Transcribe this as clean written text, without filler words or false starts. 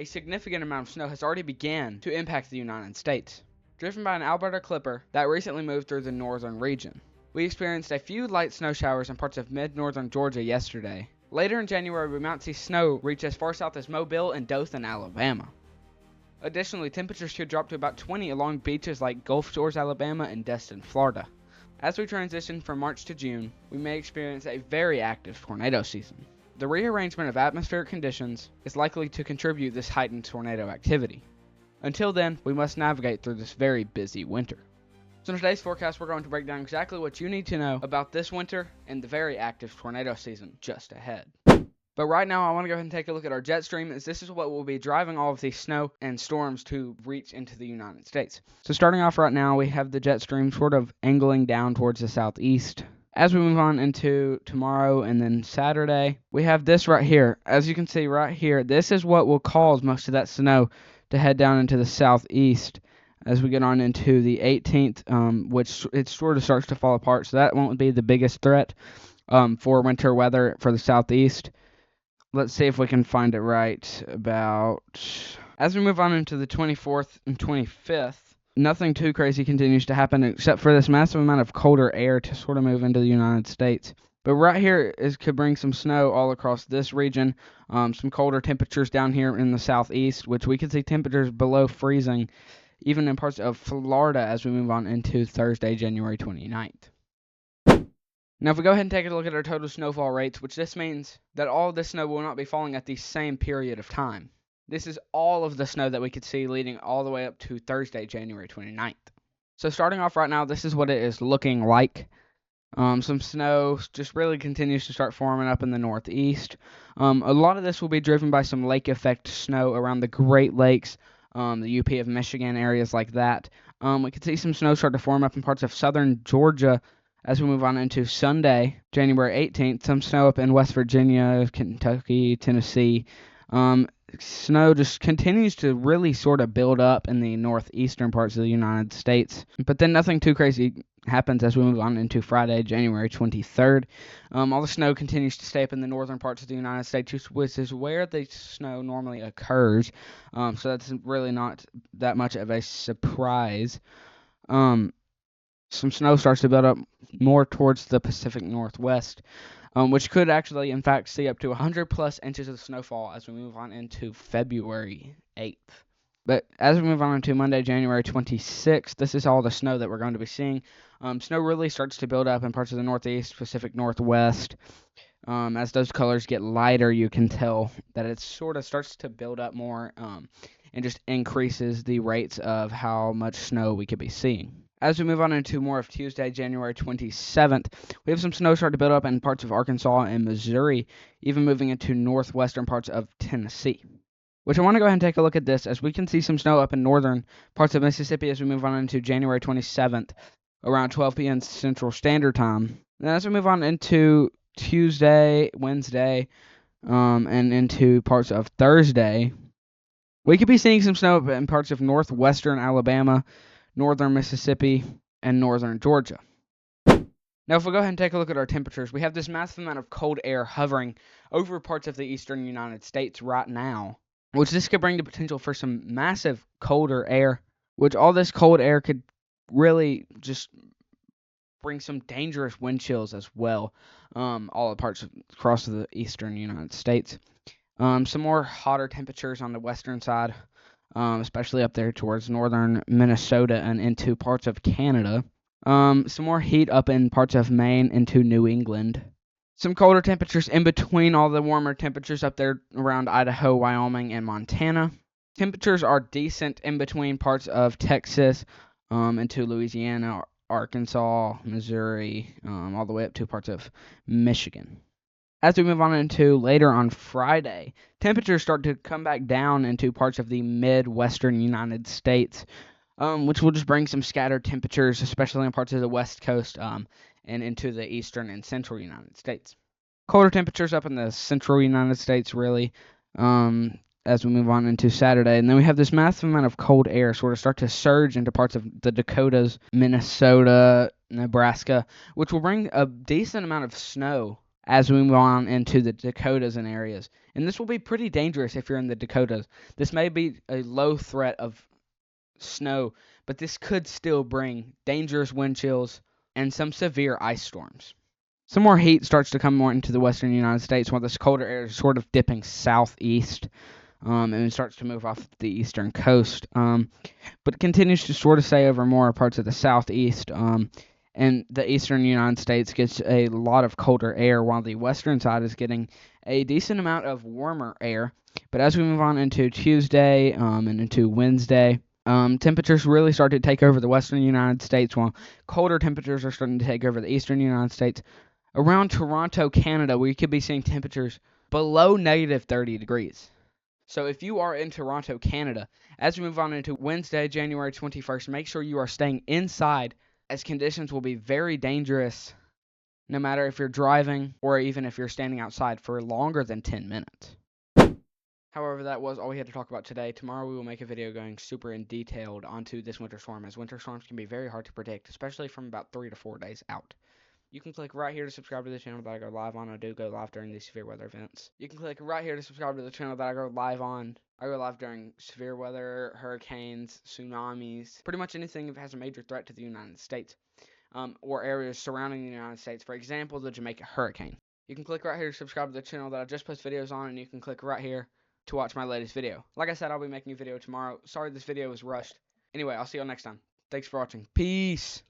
a significant amount of snow has already begun to impact the United States, driven by an Alberta clipper that recently moved through the northern region. We experienced a few light snow showers in parts of mid-northern Georgia yesterday. Later in January, we might see snow reach as far south as Mobile and Dothan, Alabama. Additionally, temperatures should drop to about 20 along beaches like Gulf Shores, Alabama and Destin, Florida. As we transition from March to June, we may experience a very active tornado season. The rearrangement of atmospheric conditions is likely to contribute this heightened tornado activity. Until then, we must navigate through this very busy winter. So in today's forecast, we're going to break down exactly what you need to know about this winter and the very active tornado season just ahead. But right now, I want to go ahead and take a look at our jet stream, as this is what will be driving all of these snow and storms to reach into the United States. So starting off right now, we have the jet stream sort of angling down towards the southeast. As we move on into tomorrow and then Saturday, we have this right here. As you can see right here, this is what will cause most of that snow to head down into the southeast as we get on into the 18th, which it sort of starts to fall apart. So that won't be the biggest threat for winter weather for the southeast. Let's see if we can find it right about... As we move on into the 24th and 25th, nothing too crazy continues to happen except for this massive amount of colder air to sort of move into the United States. But right here could bring some snow all across this region, some colder temperatures down here in the southeast, which we could see temperatures below freezing, even in parts of Florida as we move on into Thursday, January 29th. Now, if we go ahead and take a look at our total snowfall rates, which this means that all of this snow will not be falling at the same period of time. This is all of the snow that we could see leading all the way up to Thursday, January 29th. So starting off right now, this is what it is looking like. Some snow just really continues to start forming up in the northeast. A lot of this will be driven by some lake effect snow around the Great Lakes, the UP of Michigan, areas like that. We could see some snow start to form up in parts of southern Georgia as we move on into Sunday, January 18th. Some snow up in West Virginia, Kentucky, Tennessee. Snow just continues to really sort of build up in the northeastern parts of the United States. But then nothing too crazy happens as we move on into Friday, January 23rd. All the snow continues to stay up in the northern parts of the United States, which is where the snow normally occurs. So that's really not that much of a surprise. Some snow starts to build up more towards the Pacific Northwest, which could actually, in fact, see up to 100 plus inches of snowfall as we move on into February 8th. But as we move on into Monday, January 26th, this is all the snow that we're going to be seeing. Snow really starts to build up in parts of the Northeast, Pacific Northwest. As those colors get lighter, you can tell that it sort of starts to build up more and just increases the rates of how much snow we could be seeing. As we move on into more of Tuesday, January 27th, we have some snow start to build up in parts of Arkansas and Missouri, even moving into northwestern parts of Tennessee. Which I want to go ahead and take a look at this, as we can see some snow up in northern parts of Mississippi as we move on into January 27th, around 12 p.m. Central Standard Time. And as we move on into Tuesday, Wednesday, and into parts of Thursday, we could be seeing some snow in parts of northwestern Alabama, northern Mississippi, and northern Georgia. Now, if we go ahead and take a look at our temperatures, we have this massive amount of cold air hovering over parts of the eastern United States right now, which this could bring the potential for some massive colder air, which all this cold air could really just bring some dangerous wind chills as well, all the parts across the eastern United States. Some more hotter temperatures on the western side, especially up there towards northern Minnesota and into parts of Canada. Some more heat up in parts of Maine into New England. Some colder temperatures in between all the warmer temperatures up there around Idaho, Wyoming, and Montana. Temperatures are decent in between parts of Texas into Louisiana, Arkansas, Missouri, all the way up to parts of Michigan. As we move on into later on Friday, temperatures start to come back down into parts of the Midwestern United States, which will just bring some scattered temperatures, especially in parts of the West Coast and into the Eastern and Central United States. Colder temperatures up in the Central United States, really, as we move on into Saturday. And then we have this massive amount of cold air sort of start to surge into parts of the Dakotas, Minnesota, Nebraska, which will bring a decent amount of snow as we move on into the Dakotas and areas. And this will be pretty dangerous if you're in the Dakotas. This may be a low threat of snow, but this could still bring dangerous wind chills and some severe ice storms. Some more heat starts to come more into the western United States while this colder air is sort of dipping southeast, and it starts to move off the eastern coast, but continues to sort of stay over more parts of the southeast, and the eastern United States gets a lot of colder air while the western side is getting a decent amount of warmer air. But as we move on into Tuesday and into Wednesday, temperatures really start to take over the western United States while colder temperatures are starting to take over the eastern United States. Around Toronto, Canada, we could be seeing temperatures below negative 30 degrees. So if you are in Toronto, Canada, as we move on into Wednesday, January 21st, make sure you are staying inside as conditions will be very dangerous no matter if you're driving or even if you're standing outside for longer than 10 minutes. However, that was all we had to talk about today. Tomorrow we will make a video going super in detailed onto this winter storm, as winter storms can be very hard to predict, especially from about 3 to 4 days out. You can click right here to subscribe to the channel that I go live on. I do go live during these severe weather events. You can click right here to subscribe to the channel that I go live on. I go live during severe weather, hurricanes, tsunamis, pretty much anything that has a major threat to the United States, or areas surrounding the United States. For example, the Jamaica hurricane. You can click right here to subscribe to the channel that I just post videos on, and you can click right here to watch my latest video. Like I said, I'll be making a video tomorrow. Sorry this video was rushed. Anyway, I'll see y'all next time. Thanks for watching. Peace.